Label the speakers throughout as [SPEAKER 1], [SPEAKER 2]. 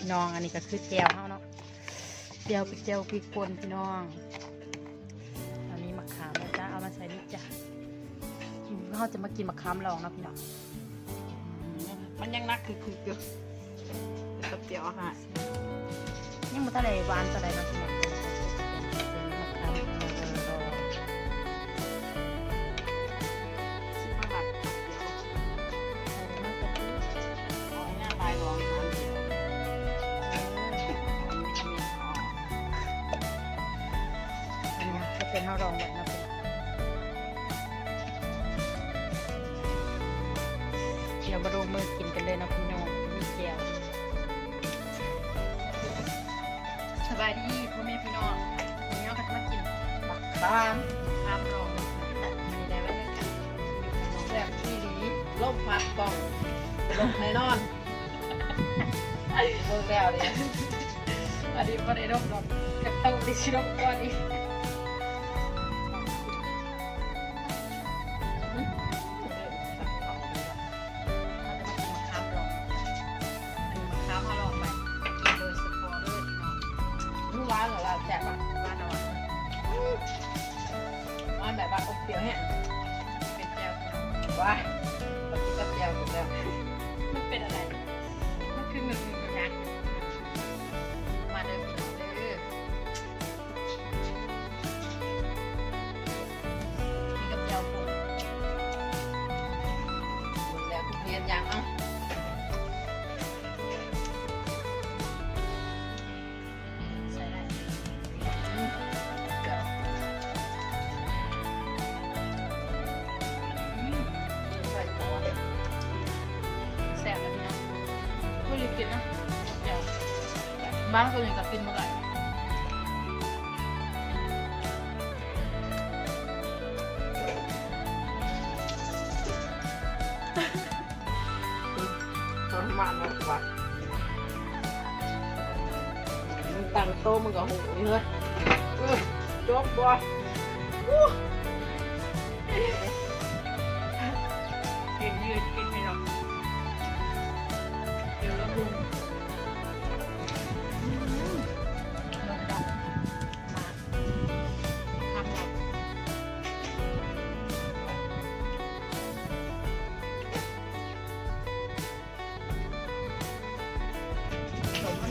[SPEAKER 1] พี่น้องอันนี้ก็คือแจ่วเฮาเนาะแจ่วเป็นแจ่วพริกป่นพี่น้องอันนี้มะขามนะจ๊ะเอามาใส่นี่จ้ะเขาจะมากินมะขามลองนะพี่น้องมันยังนักคืออยู่กับเปรี้ยวฮะยังมันทะเลหวานทะเลนะพี่น้องเป็นข้าวรองแบบนั้นเดี๋ยวมาลงมือกินกันเลยนะพี่น้องมีแก้วสบายดีพ่อแม่พี่น้องวันนี้เราก็จะมากินบักตามข้าวรองมีได้ไว้เลยค่ะแบบที่นี้ล่มพัดกล่องลมแน่นอนเบิ่งแล้วเนี่ยอันนี้ไม่ได้ร่มหรอกจะต้องดิฉันร่มก่อนอีกร้านเหรอเราแจกแบบร้านนอนร้านแบบว่าอบเปรี้ยวแห้งเป็นแจ่วว้ายแบบนี้ก็แจ่วถูกแล้วมันเป็นอะไรมันคือเงินนะมาเดินกินซื้อนี่กับแจ่วผมแล้วทุเรียนยังอ่ะกินนะเดี๋ยวบ้านคนอื่นก็กินเมื่อไหร่ทรมานมากกว่ามึงตั้งโต๊ะมึงก็หูเลยจบบ่กินยืดกินไม่หรอก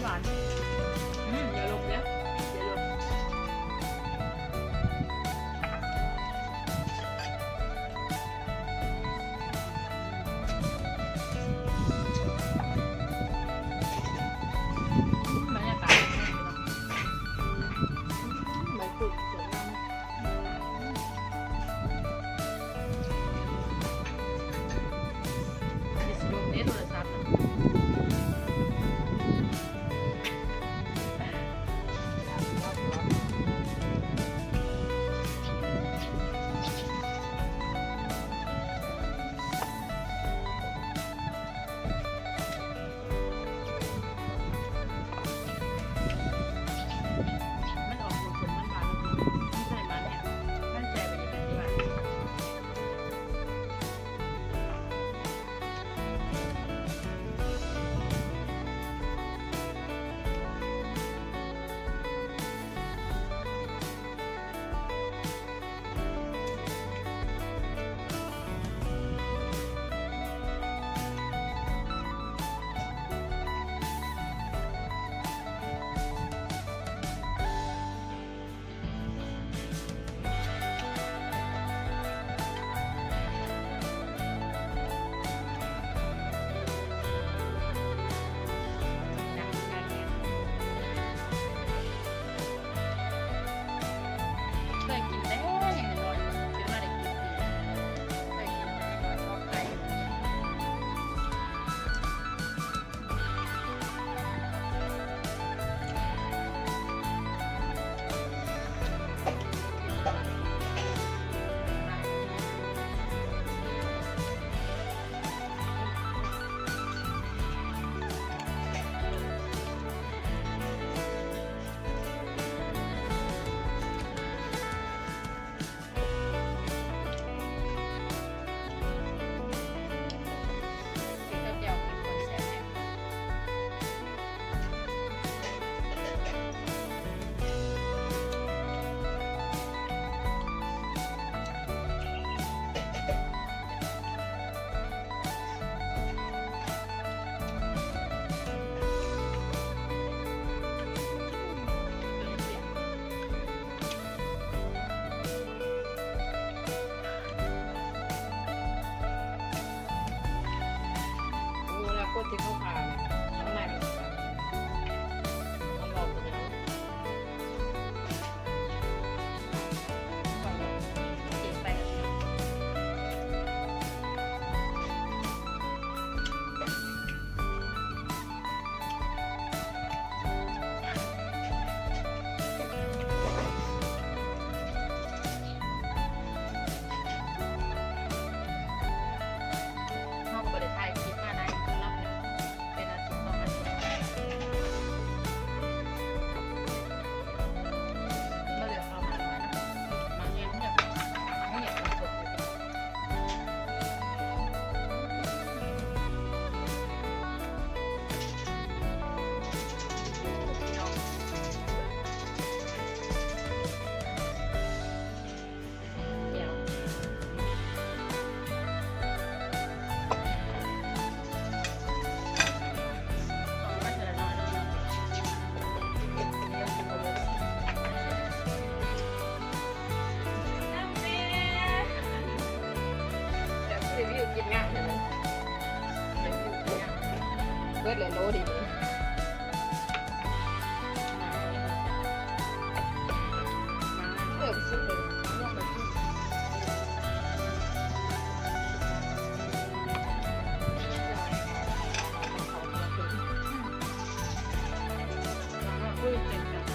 [SPEAKER 1] หวานอย่าลงเนี่ยอย่าลง
[SPEAKER 2] เบิดเลยโลดิเปิดสุดเลยลงไปที่คุยเป็นแบบ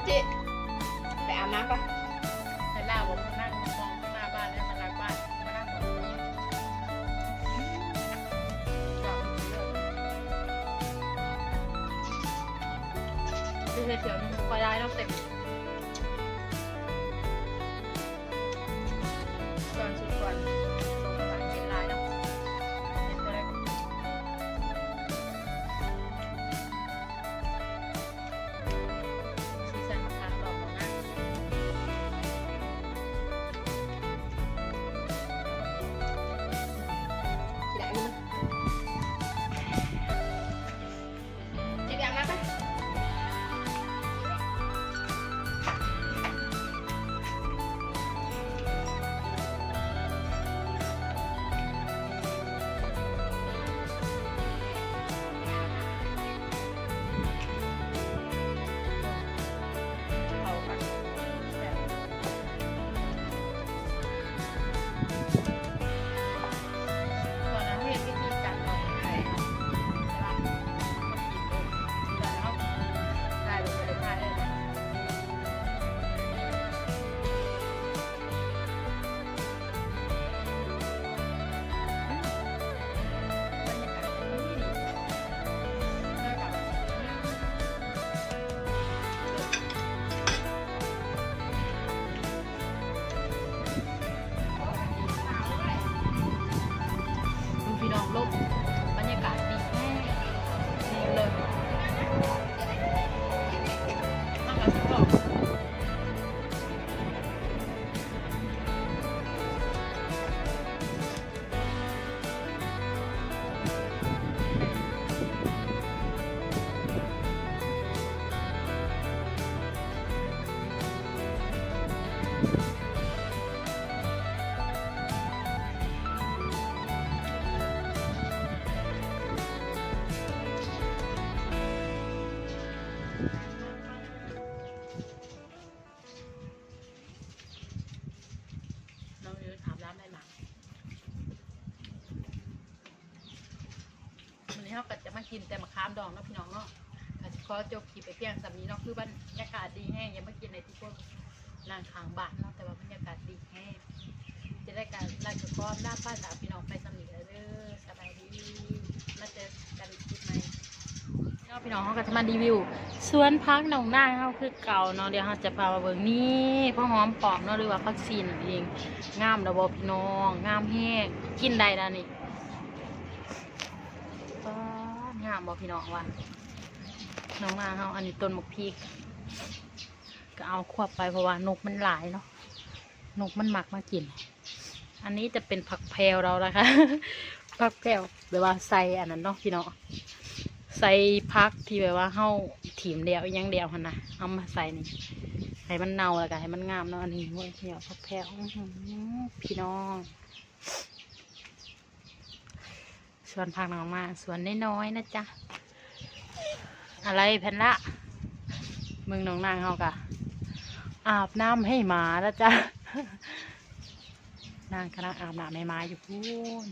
[SPEAKER 2] เจ๊ไปอาบน้ำปะไปล่าผมนั่งมองหน้าบ้านให้มันรักบ้านมานั่งมองดูเฉยๆพอได้ต้องเต็มก่อนสุดก่อนส่งมาเป็นลายแล้วเป็นตัวแรกลมบรรยากาศดีแน่ดีเลยมากกว่าสิบบอกเขาก็จะมากินแต่มะขามดองเนาะพี่น้องเนาะก็จะขอจบคลิปไปเพียงสำนี้เนาะคือบรรยากาศดีแห้งยังมากินในที่พวกนางขางบ้านเนาะแต่ว่าบรรยากาศดีแห้งจะได้การไล่กระก้อนลาบบ้านสาวพี่น้องไปสำนี้เลยสบายดีมาเจอกันคลิปใหม่เนาะพี่น้องเขาก็จะมารีวิวสวนพักหนองนางเขาคือเก่าเนาะเดี๋ยวเขาจะพามาเบิ่งนี่พ่อหอมปอมเนาะหรือว่าพักซีนเองงามระบบพี่น้องงามแห้งกินได้แล้วนี่งามบอกพี่น้องว่าน้องมาเขาอันนี้ต้นมะพริกก็เอาควบไปเพราะว่านกมันหลายเนาะนกมันหมักมากินอันนี้จะเป็นผักแพรวเรานะคะ ผักแพรวแบบว่าใส่อันนั้นเนาะพี่น้องใส่พักที่แบบว่าเข้าถิ่มเดียวยังเดียวหันนะเอามาใส่นี่ให้มันเน่าแล้วกันให้มันงามเนาะอันนี้เว้ยเหี่ยวผักแพรวพี่น้องสวนผักหนองมาสวนน้อยๆนะจ๊ะอะไรแพนละมึงน้องนางเขากะอาบน้ำให้หมาแล้วจ้ะนางกำลังอาบน้ำให้หมาอยู่พูน